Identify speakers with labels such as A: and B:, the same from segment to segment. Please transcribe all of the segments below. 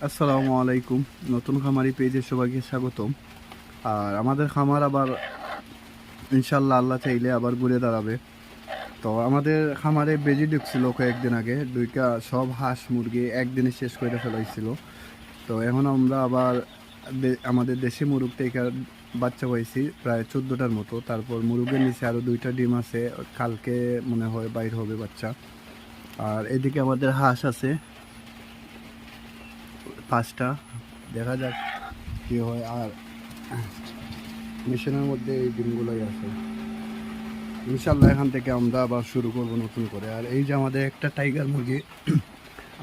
A: আসসালামু আলাইকুম। নতুন খামারি পেজে সবাইকে স্বাগতম। আর আমাদের খামার আবার ইনশাল্লাহ আল্লাহ চাইলে আবার ঘুরে দাঁড়াবে। তো আমাদের খামারে বেজি ঢুকছিল কয়েকদিন আগে, দুইটা সব হাঁস মুরগি একদিনে শেষ করে ফেলাইছিল। তো এখন আমরা আবার আমাদের দেশি মুরগ থেকে বাচ্চা পাইছি প্রায় 14টার মতো। তারপর মুরগের নিচে আরও 2টা ডিম আছে, কালকে মনে হয় বাইর হবে বাচ্চা। আর এদিকে আমাদের হাঁস আছে 5টা, দেখা যাক কি হয়। আর মেশিনের মধ্যে এই ডিমগুলোই আছে। ইনশাল্লাহ এখান থেকে আমরা আবার শুরু করব নতুন করে। আর এই যে আমাদের একটা টাইগার মুরগি,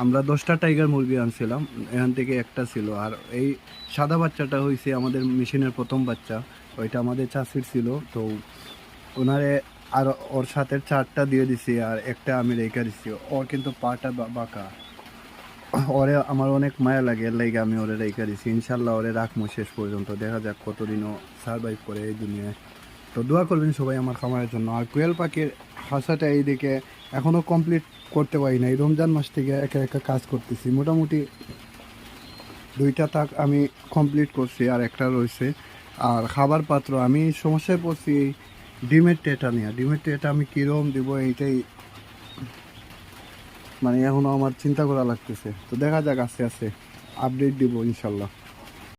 A: আমরা 10টা টাইগার মুরগি আনছিলাম, এখান থেকে একটা ছিল। আর এই সাদা বাচ্চাটা হয়েছে আমাদের মেশিনের প্রথম বাচ্চা, ওইটা আমাদের চাষির ছিল। তো ওনারে আর ওর সাথে 4টা দিয়ে দিছি, আর একটা আমি রেখে দিছি। ওর কিন্তু পাটা বাঁকা, ওরে আমার অনেক মায়া লাগে, এর লাগে আমি ওরে রেখে দিছি। ইনশাল্লাহ ওরে রাখবো শেষ পর্যন্ত, দেখা যাক কতদিনও সার্ভাইভ করে এই দুনিয়ায়। তো দোয়া করবেন সবাই আমার খামারের জন্য। আর কোয়েল পাখির হাসাটা এইদিকে এখনও কমপ্লিট করতে পারি না, এই রমজান মাস থেকে একা একা কাজ করতেছি। মোটামুটি 2টা তাক আমি কমপ্লিট করছি, আর একটা রয়েছে। আর খাবার পাত্র আমি সমস্যায় পড়ছি এই ডিমের ট্রেটা নিয়ে। ডিমের ট্রেটা আমি কীরকম দেবো এইটাই মানে এখনও আমার চিন্তা করা লাগতেছে। তো দেখা যাক, আস্তে আস্তে আপডেট দিব ইনশাল্লাহ।